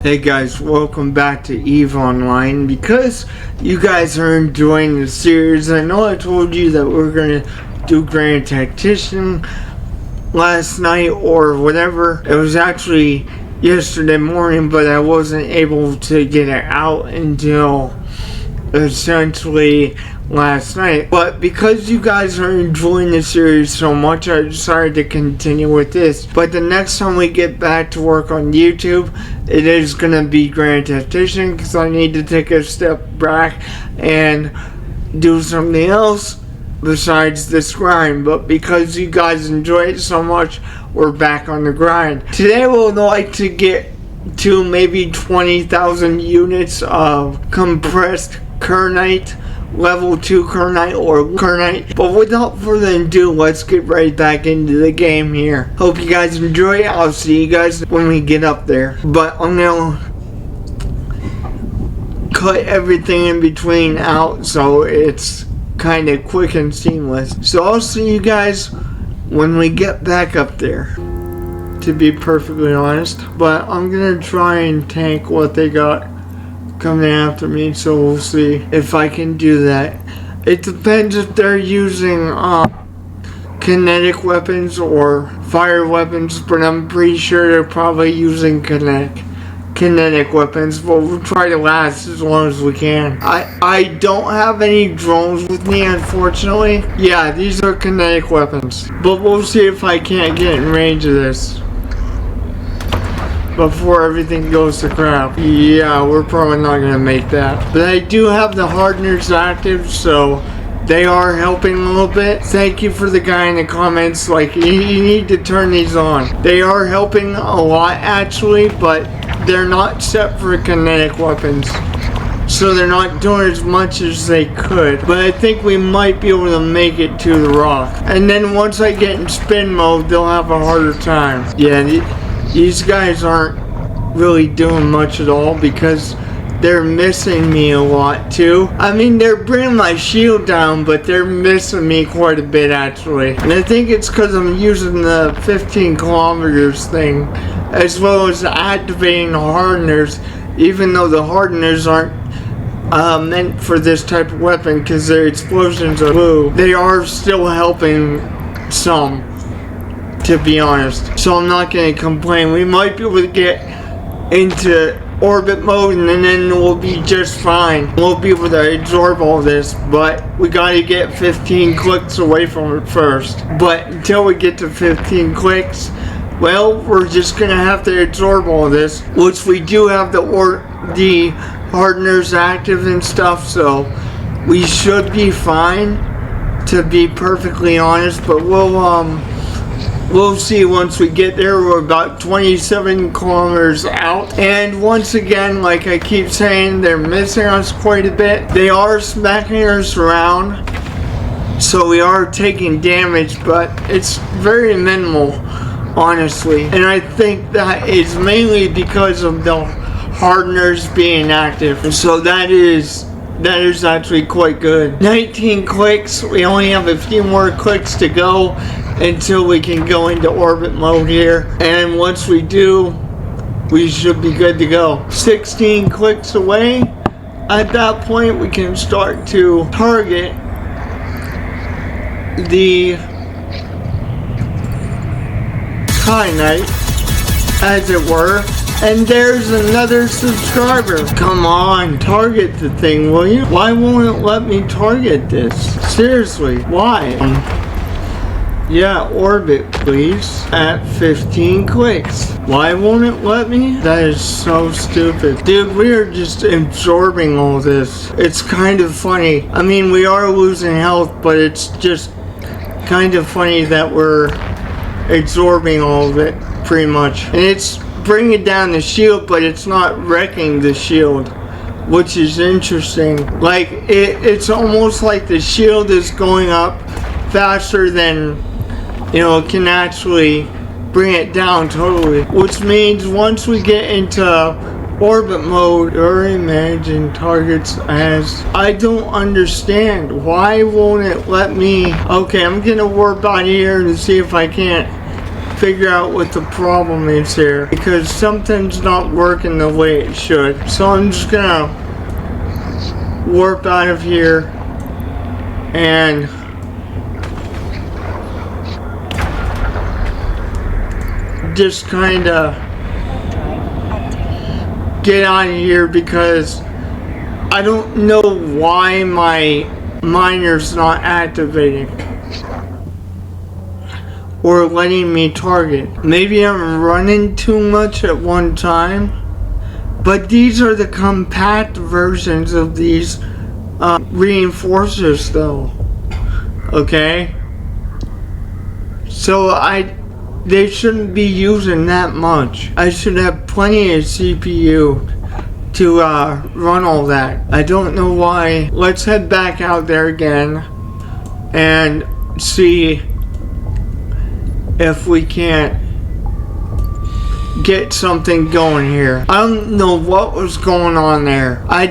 Hey guys, welcome back to EVE Online. Because you guys are enjoying the series, I know I told you that we're gonna do Grand Tactician last night or whatever. It was actually yesterday morning, but I wasn't able to get it out until essentially last night. But because you guys are enjoying the series so much, I decided to continue with this. But the next time we get back to work on YouTube, it is gonna be Grand Tactician, because I need to take a step back and do something else besides this grind. But because you guys enjoy it so much, we're back on the grind. Today we'd like to get to maybe 20,000 units of compressed Kernite, level 2 Kernite or Kernite. But without further ado, let's get right back into the game here. Hope you guys enjoy it. I'll see you guys when we get up there. But I'm gonna cut everything in between out so it's kind of quick and seamless. So I'll see you guys when we get back up there, to be perfectly honest. But I'm gonna try and tank what they got coming after me, so we'll see if I can do that. It depends if they're using kinetic weapons or fire weapons, but I'm pretty sure they're probably using kinetic weapons. But we'll try to last as long as we can. I don't have any drones with me, unfortunately. Yeah, these are kinetic weapons, but we'll see if I can't get in range of this before everything goes to crap. Yeah, we're probably not gonna make that. But I do have the Hardeners active, so they are helping a little bit. Thank you for the guy in the comments, like, you need to turn these on. They are helping a lot actually, but they're not set for kinetic weapons, so they're not doing as much as they could. But I think we might be able to make it to the rock. And then once I get in spin mode, they'll have a harder time. Yeah, these guys aren't really doing much at all because they're missing me a lot too. I mean, they're bringing my shield down, but they're missing me quite a bit actually. And I think it's because I'm using the 15 kilometers thing, as well as activating the Hardeners, even though the Hardeners aren't meant for this type of weapon because their explosions are blue. They are still helping some, to be honest, so I'm not going to complain. We might be able to get into orbit mode and then we'll be just fine. We'll be able to absorb all this, but we got to get 15 clicks away from it first. But until we get to 15 clicks, well, we're just going to have to absorb all this, which we do have the Hardeners active and stuff, so we should be fine, to be perfectly honest. But we'll see once we get there. We're about 27 kilometers out. And once again, like I keep saying, they're missing us quite a bit. They are smacking us around, so we are taking damage, but it's very minimal, honestly. And I think that is mainly because of the Hardeners being active. And so that is actually quite good. 19 clicks. We only have a few more clicks to go until we can go into orbit mode here, and once we do, we should be good to go. 16 clicks away. At that point, we can start to target the Kernite, as it were. And there's another subscriber. Come on, target the thing, will you? Why won't it let me target this? Seriously, why? Yeah, orbit please, at 15 clicks. Why won't it let me? That is so stupid. Dude, we are just absorbing all this. It's kind of funny. I mean, we are losing health, but it's just kind of funny that we're absorbing all of it, pretty much. And it's bringing down the shield, but it's not wrecking the shield, which is interesting. Like, it's almost like the shield is going up faster than, you know, it can actually bring it down totally. Which means once we get into orbit mode, already managing targets as, I don't understand. Why won't it let me? Okay, I'm gonna warp out here and see if I can't figure out what the problem is here, because something's not working the way it should. So I'm just gonna warp out of here and just kind of get out of here, because I don't know why my miner's not activating or letting me target. Maybe I'm running too much at one time, but these are the compact versions of these reinforcers though. Okay, so they shouldn't be using that much. I should have plenty of CPU to run all that. I don't know why. Let's head back out there again and see if we can't get something going here. I don't know what was going on there. I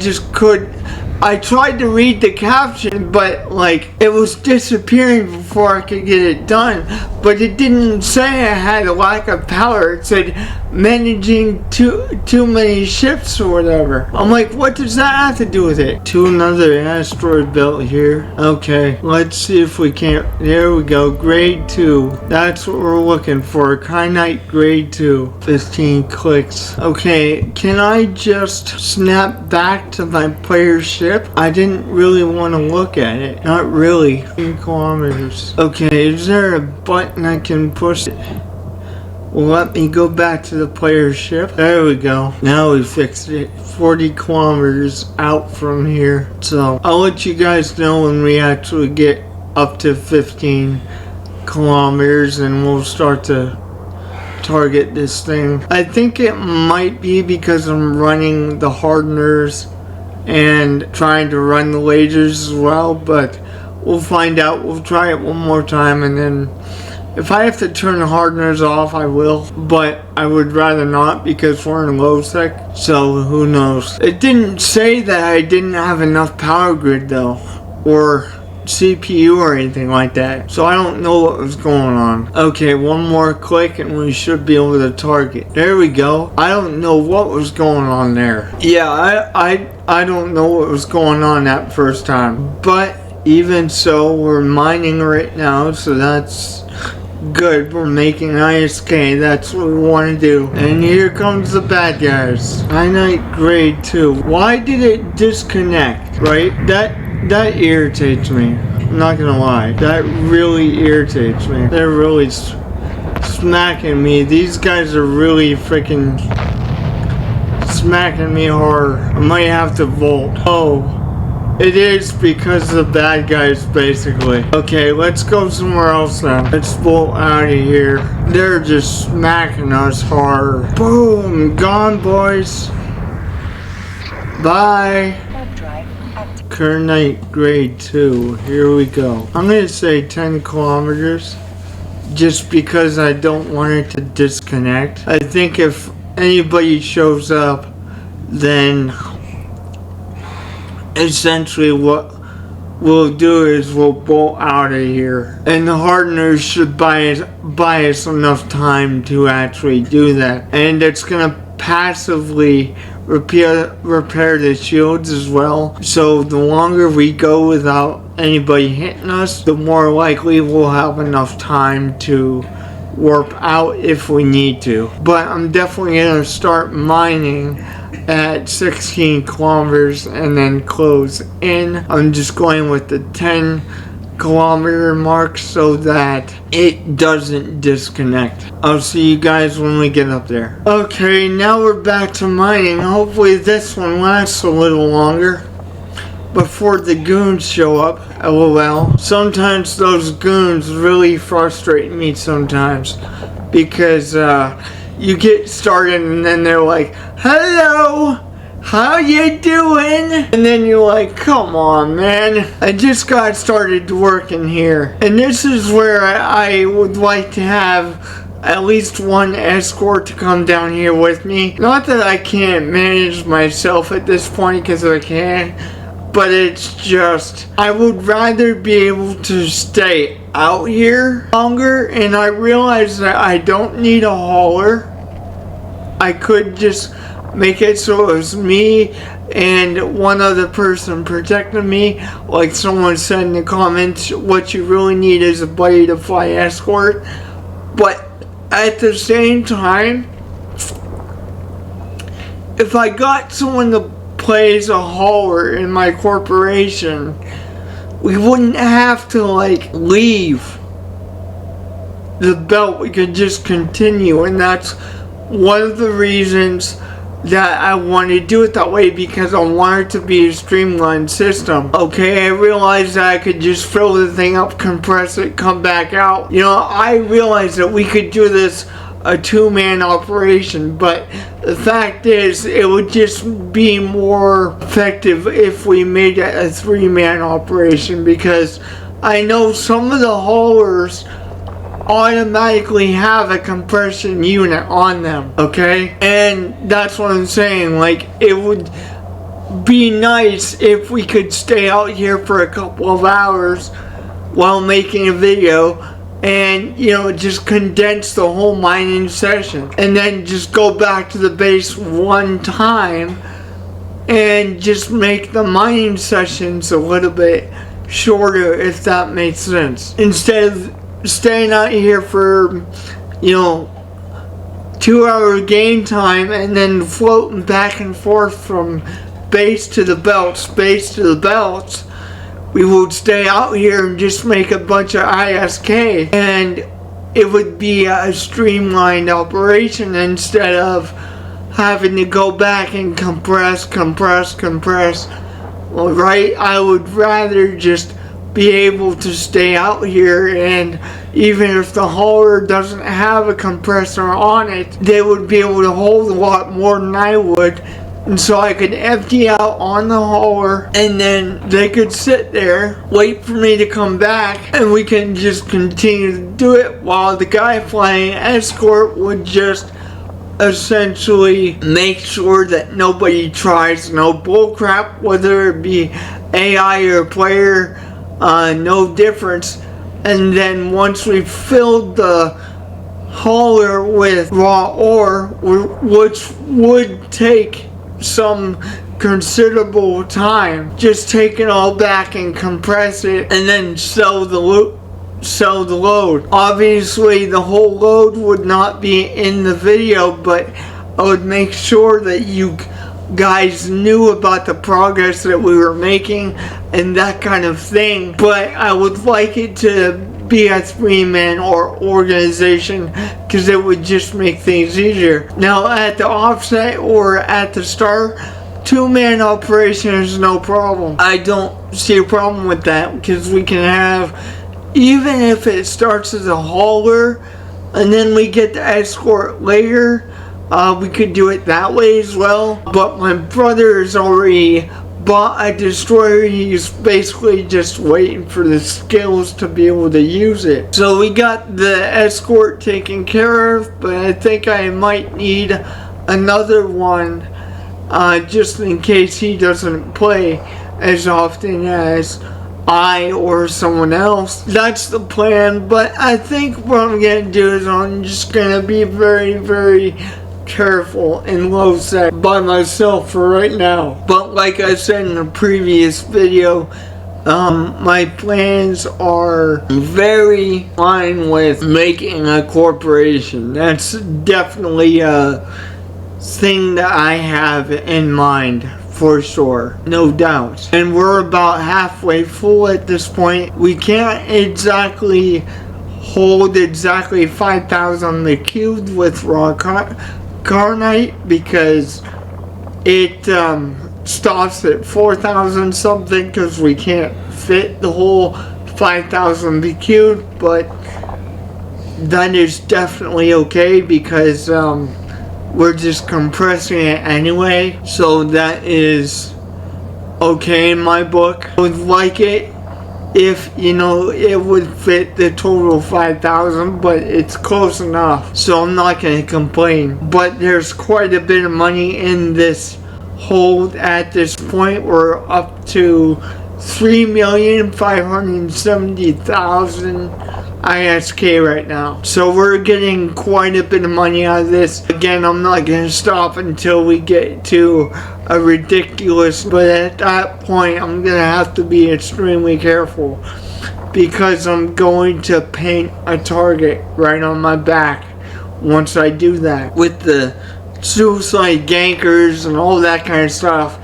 tried to read the caption, but like it was disappearing before I could get it done. But it didn't say I had a lack of power. It said managing too many ships or whatever. I'm like, what does that have to do with it? To another asteroid belt here. Okay, let's see if we can't. There we go. Grade 2. That's what we're looking for. Kernite grade 2. 15 clicks. Okay, can I just snap back to my player ship? I didn't really want to look at it. Not really. 3 kilometers. Okay, is there a button I can push? Well, let me go back to the player ship. There we go. Now we fixed it. 40 kilometers out from here. So I'll let you guys know when we actually get up to 15 kilometers and we'll start to target this thing. I think it might be because I'm running the Hardeners and trying to run the lasers as well, but we'll find out. We'll try it one more time, and then if I have to turn the Hardeners off, I will, but I would rather not because we're in low sec, so who knows. It didn't say that I didn't have enough power grid though, or CPU or anything like that, so I don't know what was going on. Okay, one more click and we should be able to target. There we go. I don't know what was going on there. Yeah, I don't know what was going on that first time, but even so, we're mining right now, so that's good. We're making ISK. That's what we want to do. And here comes the bad guys. Kernite grade 2. Why did it disconnect? Right? That irritates me. I'm not gonna lie. That really irritates me. They're really smacking me. These guys are really freaking smacking me hard. I might have to volt. Oh. It is because of the bad guys, basically. Okay, let's go somewhere else then. Let's bolt out of here. They're just smacking us hard. Boom! Gone, boys. Bye. Kernite grade 2. Here we go. I'm gonna say 10 kilometers. Just because I don't want it to disconnect. I think if anybody shows up, then essentially what we'll do is we'll bolt out of here, and the Hardeners should buy us enough time to actually do that, and it's gonna passively repair the shields as well. So the longer we go without anybody hitting us, the more likely we'll have enough time to warp out if we need to. But I'm definitely gonna start mining at 16 kilometers and then close in. I'm just going with the 10 kilometer mark so that it doesn't disconnect. I'll see you guys when we get up there. Okay, now we're back to mining. Hopefully this one lasts a little longer before the goons show up. LOL. Sometimes those goons really frustrate me sometimes because you get started and then they're like, hello, how you doing? And then you're like, come on, man, I just got started working here. And this is where I would like to have at least one escort to come down here with me. Not that I can't manage myself at this point, because I can. but it's just, I would rather be able to stay out here longer, and I realize that I don't need a hauler. I could just make it so it was me and one other person protecting me. Like someone said in the comments, what you really need is a buddy to fly escort. But at the same time, if I got someone to play as a hauler in my corporation, we wouldn't have to like leave the belt. We could just continue, and that's one of the reasons that I want to do it that way, because I want it to be a streamlined system. Okay, I realized that I could just fill the thing up, compress it, come back out. You know, I realized that we could do this a 2-man operation, but the fact is it would just be more effective if we made it a 3-man operation, because I know some of the haulers automatically have a compression unit on them, okay? And that's what I'm saying, like, it would be nice if we could stay out here for a couple of hours while making a video and, you know, just condense the whole mining session and then just go back to the base one time and just make the mining sessions a little bit shorter, if that makes sense, instead of staying out here for, you know, 2-hour game time and then floating back and forth from base to the belts. We would stay out here and just make a bunch of ISK, and it would be a streamlined operation instead of having to go back and compress. Well, right, I would rather just be able to stay out here, and even if the hauler doesn't have a compressor on it, they would be able to hold a lot more than I would, and so I could empty out on the hauler, and then they could sit there, wait for me to come back, and we can just continue to do it while the guy flying escort would just essentially make sure that nobody tries no bullcrap, whether it be AI or player. No difference. And then once we filled the hauler with raw ore, which would take some considerable time, just take it all back and compress it and then sell the load. Obviously the whole load would not be in the video, but I would make sure that you guys knew about the progress that we were making and that kind of thing. But I would like it to be a 3-man or organization, because it would just make things easier. Now at the offset or at the start, 2-man operation is no problem. I don't see a problem with that, because we can have, even if it starts as a hauler and then we get the escort later, we could do it that way as well. But my brother has already bought a destroyer. He's basically just waiting for the skills to be able to use it. So we got the escort taken care of, but I think I might need another one just in case he doesn't play as often as I or someone else. That's the plan. But I think what I'm gonna do is I'm just gonna be very careful and low sec by myself for right now. But like I said in a previous video, my plans are very in line with making a corporation. That's definitely a thing that I have in mind, for sure, no doubt. And we're about halfway full at this point. We can't exactly hold exactly 5,000 the cubed with raw Kernite, because it stops at 4,000 something, because we can't fit the whole 5,000 BQ, but that is definitely okay, because we're just compressing it anyway, so that is okay in my book. I would like it if, you know, it would fit the total 5,000, but it's close enough, so I'm not going to complain. But there's quite a bit of money in this hold at this point. We're up to 3,570,000 ISK right now. So we're getting quite a bit of money out of this. Again, I'm not going to stop until we get to a ridiculous, but at that point I'm going to have to be extremely careful, because I'm going to paint a target right on my back once I do that. With the suicide gankers and all that kind of stuff,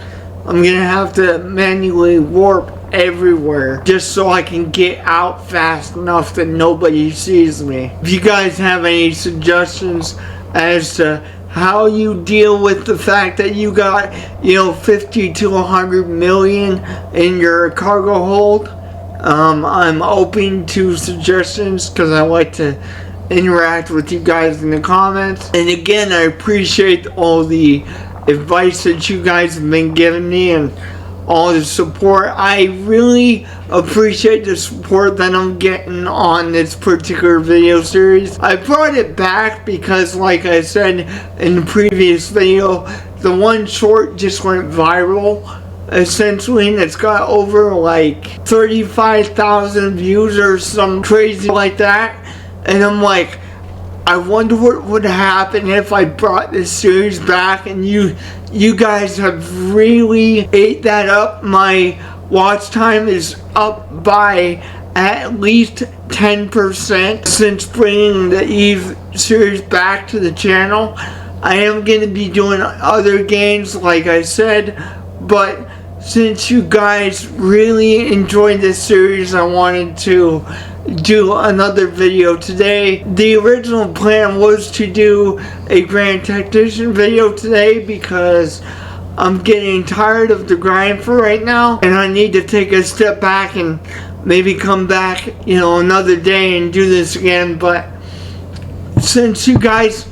I'm going to have to manually warp everywhere just so I can get out fast enough that nobody sees me. If you guys have any suggestions as to how you deal with the fact that you got, 50 to 100 million in your cargo hold, I'm open to suggestions, because I like to interact with you guys in the comments. And again, I appreciate all the advice that you guys have been giving me and all the support. I really appreciate the support that I'm getting on this particular video series. I brought it back because, like I said in the previous video, the one short just went viral essentially, and it's got over like 35,000 views or some crazy like that. And I'm like, I wonder what would happen if I brought this series back, and you guys have really ate that up. My watch time is up by at least 10% since bringing the Eve series back to the channel. I am going to be doing other games, like I said, but since you guys really enjoyed this series, I wanted to do another video today. The original plan was to do a Grand Tactician video today, because I'm getting tired of the grind for right now, and I need to take a step back and maybe come back, another day and do this again. But since you guys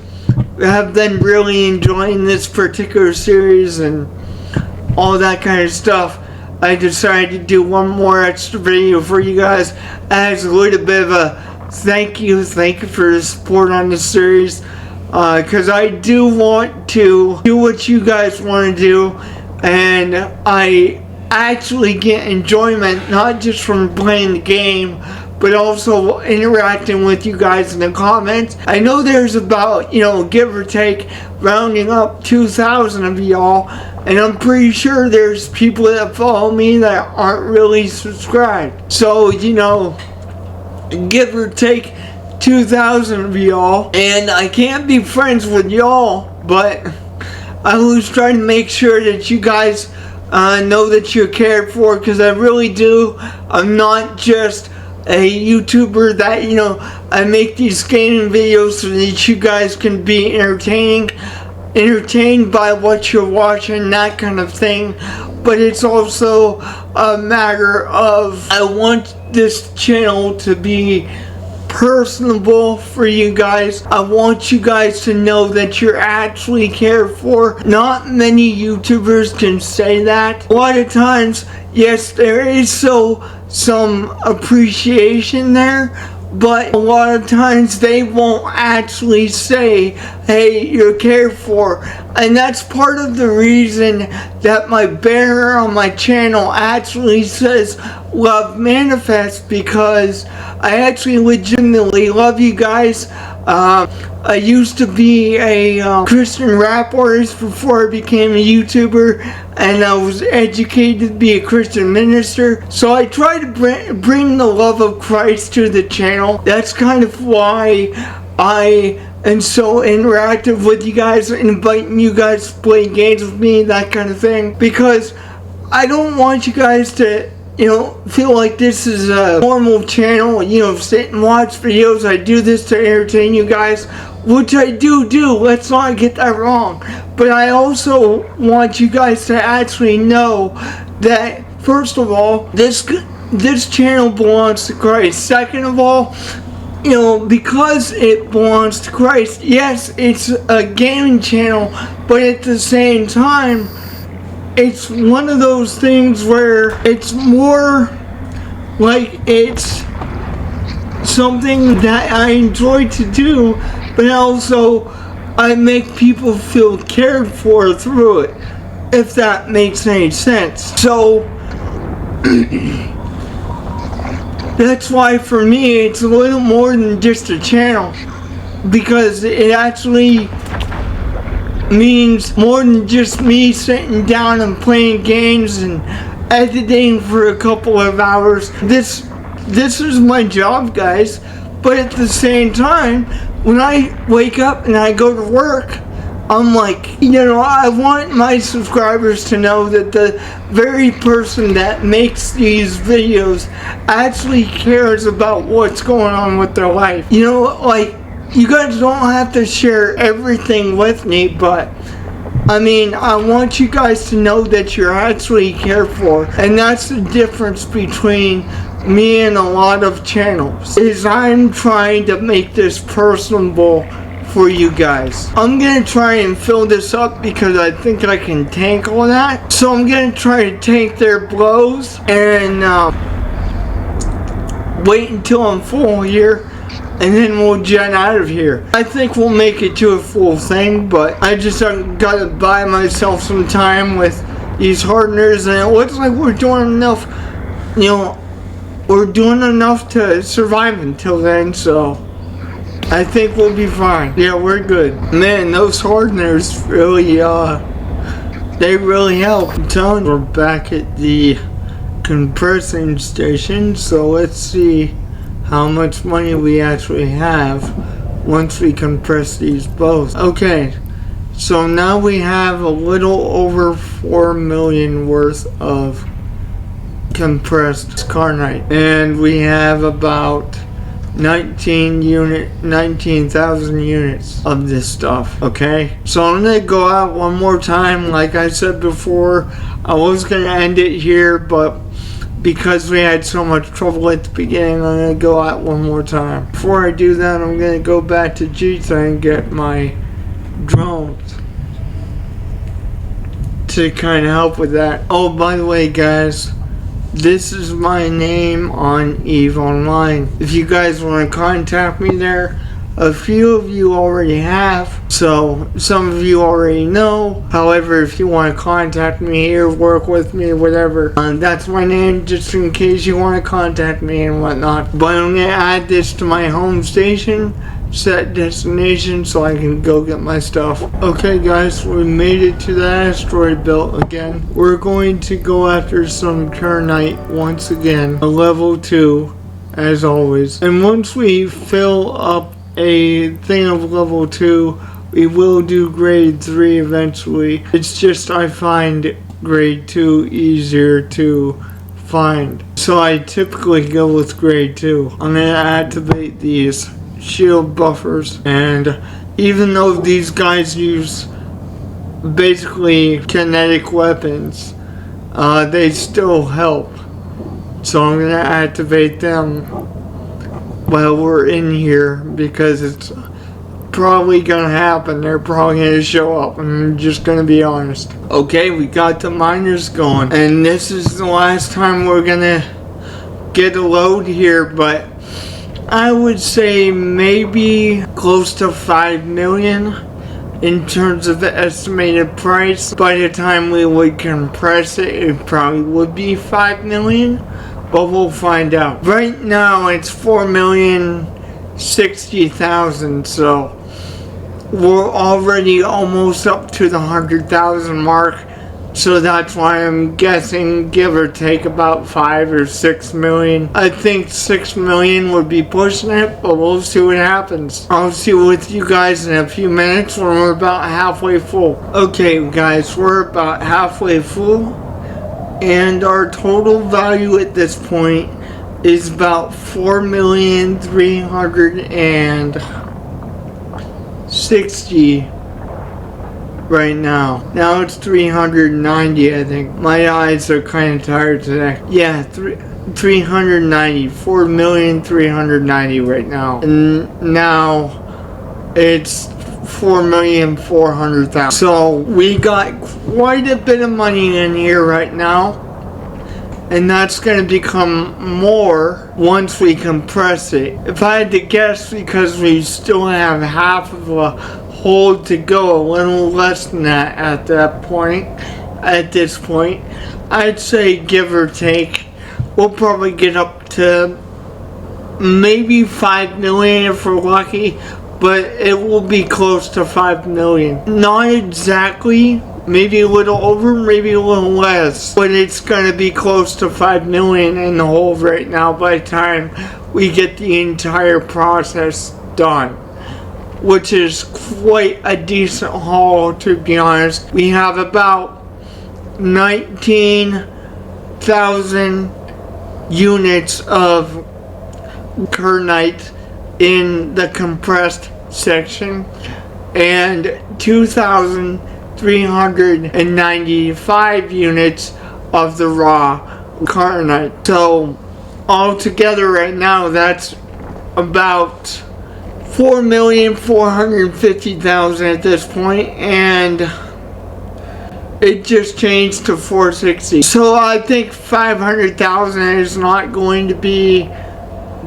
have been really enjoying this particular series and all that kind of stuff, I decided to do one more extra video for you guys as a little bit of a thank you for the support on this series, because I do want to do what you guys want to do, and I actually get enjoyment not just from playing the game, but also interacting with you guys in the comments. I know there's about, give or take, rounding up 2,000 of y'all, and I'm pretty sure there's people that follow me that aren't really subscribed. So, give or take 2,000 of y'all, and I can't be friends with y'all, but I was trying to make sure that you guys know that you're cared for, because I really do. I'm not just a YouTuber that, I make these gaming videos so that you guys can be entertained by what you're watching, that kind of thing. But it's also a matter of, I want this channel to be personable for you guys. I want you guys to know that you're actually cared for. Not many YouTubers can say that. A lot of times, yes, there is some appreciation there, but a lot of times they won't actually say, hey, you're cared for. And that's part of the reason that my banner on my channel actually says Love Manifest, because I actually legitimately love you guys. I used to be a Christian rap artist before I became a YouTuber, and I was educated to be a Christian minister. So I try to bring the love of Christ to the channel. That's kind of why I am so interactive with you guys, inviting you guys to play games with me, that kind of thing. Because I don't want you guys to feel like this is a normal channel, sit and watch videos. I do this to entertain you guys, which I do, let's not get that wrong. But I also want you guys to actually know that, first of all, this channel belongs to Christ. Second of all, because it belongs to Christ, yes, it's a gaming channel, but at the same time, it's one of those things where it's more like it's something that I enjoy to do, but also I make people feel cared for through it. if that makes any sense. So that's why for me it's a little more than just a channel, because it actually means more than just me sitting down and playing games and editing for a couple of hours. This is my job, guys. But at the same time, when I wake up and I go to work, I'm like, you know, I want my subscribers to know that the very person that makes these videos actually cares about what's going on with their life. You know, like, you guys don't have to share everything with me, but I mean, I want you guys to know that you're actually cared for. And that's the difference between me and a lot of channels, is I'm trying to make this personable for you guys. I'm gonna try and fill this up because I think I can tank all that. So I'm gonna try to tank their blows and wait until I'm full here, and then we'll jet out of here. I think we'll make it to a full thing, but I just gotta buy myself some time with these Hardeners, and it looks like we're doing enough, you know, we're doing enough to survive until then, so I think we'll be fine. Yeah, we're good. Man, those Hardeners really, they really help. I'm telling you, we're back at the compressing station, so let's see how much money we actually have once we compress these both. Okay, so now we have a little over 4 million worth of compressed Kernite, and we have about 19,000 units of this stuff. Okay, so I'm gonna go out one more time. Like I said before, I was gonna end it here, but because we had so much trouble at the beginning, I'm gonna go out one more time. Before I do that, I'm gonna go back to Jita and get my drones to kind of help with that. Oh, by the way, guys, this is my name on EVE Online. If you guys want to contact me there, a few of you already have, so some of you already know. However, if you want to contact me here, work with me, whatever, that's my name, just in case you want to contact me and whatnot. But I'm going to add this to my home station, set destination, so I can go get my stuff. Okay guys, we made it to the asteroid belt again. We're going to go after some Kernite once again, a level 2 as always. And once we fill up a thing of level 2, we will do grade 3 eventually. It's just I find grade 2 easier to find, so I typically go with grade 2. I'm gonna activate these shield buffers, and even though these guys use basically kinetic weapons, they still help, so I'm gonna activate them while we're in here, because it's probably gonna happen. They're probably gonna show up, I'm just gonna be honest. Okay, we got the miners going, and this is the last time we're gonna get a load here, but I would say maybe close to 5 million in terms of the estimated price. By the time we would compress it, it probably would be 5 million, but we'll find out. Right now it's 4,060,000, so we're already almost up to the 100,000 mark. So that's why I'm guessing, give or take, about 5 or 6 million. I think 6 million would be pushing it, but we'll see what happens. I'll see with you guys in a few minutes when we're about halfway full. Okay guys, we're about halfway full, and our total value at this point is about 4,360,000 right now. Now it's 390, I think. My eyes are kind of tired today. Yeah, 390. 4,390,000 right now. And now it's 4,400,000. So we got quite a bit of money in here right now, and that's going to become more once we compress it. If I had to guess, because we still have half of a hold to go, a little less than that at that point, at this point. I'd say give or take, we'll probably get up to maybe 5 million if we're lucky, but it will be close to 5 million. Not exactly, maybe a little over, maybe a little less, but it's gonna be close to 5 million in the hole right now by the time we get the entire process done, which is quite a decent haul, to be honest. We have about 19,000 units of Kernite in the compressed section and 2,395 units of the raw Kernite. So altogether right now that's about 4,450,000 at this point, and it just changed to 460. So I think 500,000 is not going to be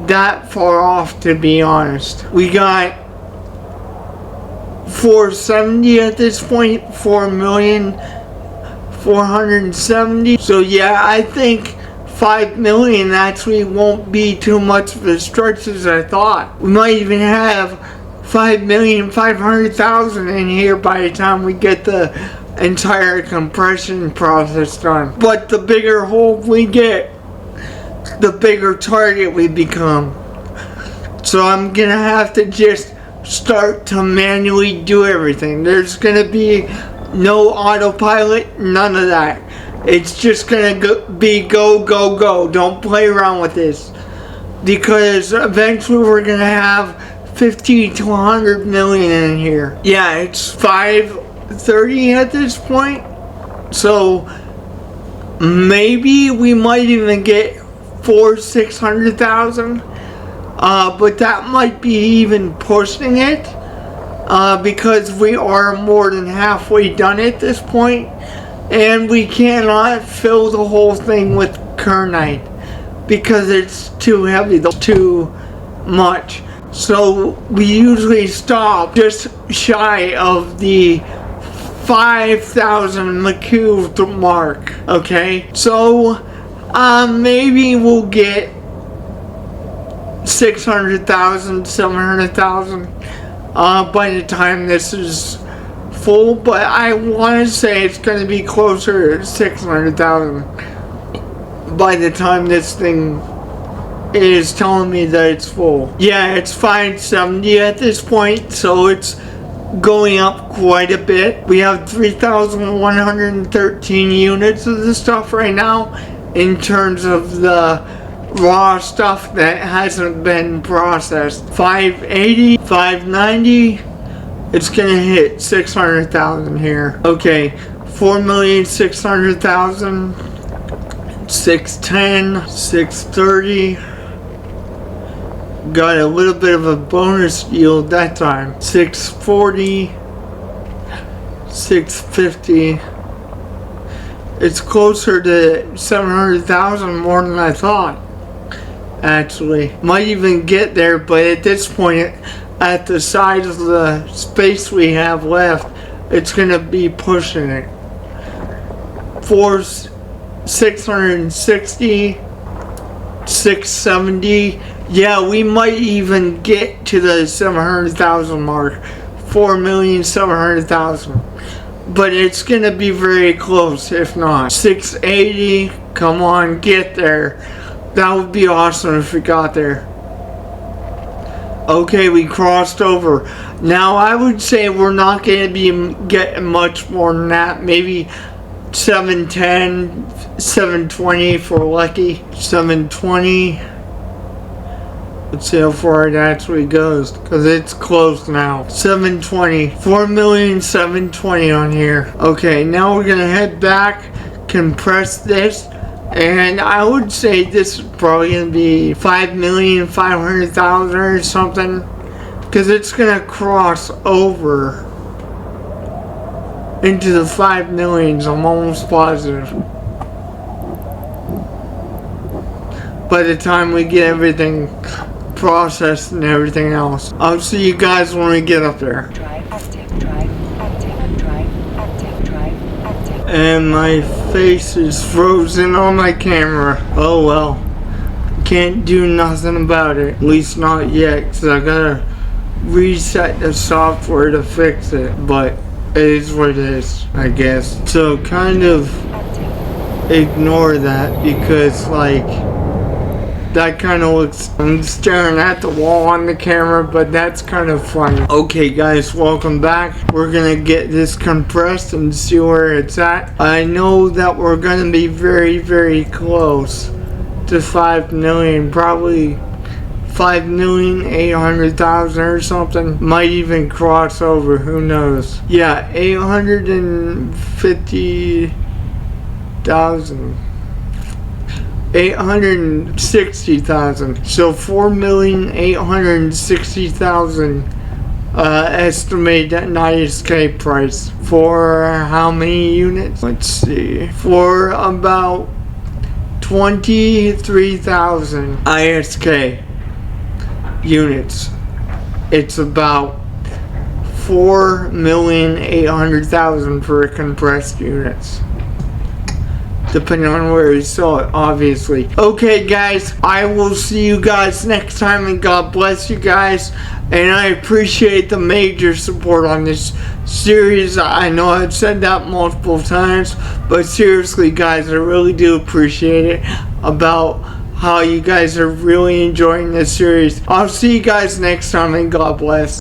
that far off, to be honest. We got 470 at this point, 4,470. So yeah, I think 5 million actually won't be too much of a stretch as I thought. We might even have 5,500,000 in here by the time we get the entire compression process done. But the bigger hole we get, the bigger target we become. So I'm gonna have to just start to manually do everything. There's gonna be no autopilot, none of that. It's just gonna go, go. Don't play around with this, because eventually we're gonna have 50 to 100 million in here. Yeah, it's 530 at this point, so maybe we might even get 600,000, but that might be even pushing it, because we are more than halfway done at this point, and we cannot fill the whole thing with Kernite because it's too heavy, too much. So we usually stop just shy of the 5,000 cubed mark. Okay, so maybe we'll get 600,000, 700,000 by the time this is full, but I want to say it's going to be closer to 600,000 by the time this thing is telling me that it's full. Yeah, it's 570 at this point, so it's going up quite a bit. We have 3,113 units of this stuff right now in terms of the raw stuff that hasn't been processed. 580, 590, it's gonna hit 600,000 here. Okay, 4,600,000, 610, 630. Got a little bit of a bonus yield that time. 640, 650. It's closer to 700,000 more than I thought. Actually, might even get there, but at this point, at the size of the space we have left, it's gonna be pushing it. 660, 670. Yeah, we might even get to the 700,000 mark. 4,700,000. But it's gonna be very close, if not. 680, come on, get there. That would be awesome if we got there. Okay, we crossed over. Now I would say we're not gonna be getting much more than that. Maybe 710, 720 if we're lucky. 720. Let's see how far it actually goes, because it's close now. 720. 4,720,000 on here. Okay, now we're gonna head back, compress this, and I would say this is probably gonna be 5,500,000 or something, because it's gonna cross over into the 5 millions, I'm almost positive. By the time we get everything processed and everything else. I'll see you guys when we get up there. Drive active, drive active, drive active, drive active. And my face is frozen on my camera. Oh well. Can't do nothing about it. At least not yet, because I gotta reset the software to fix it. But it is what it is, I guess. So kind of ignore that, because like that kind of looks, I'm staring at the wall on the camera, but that's kind of funny. Okay guys, welcome back. We're gonna get this compressed and see where it's at. I know that we're gonna be very, very close to 5 million, probably 5,800,000 or something. Might even cross over, who knows. Yeah, 850,000. 860,000. So 4,860,000 estimated ISK price. For how many units? Let's see. For about 23,000 ISK units. It's about 4,800,000 for compressed units, depending on where you saw it, obviously. Okay guys, I will see you guys next time, and God bless you guys. And I appreciate the major support on this series. I know I've said that multiple times, but seriously guys, I really do appreciate it, about how you guys are really enjoying this series. I'll see you guys next time, and God bless.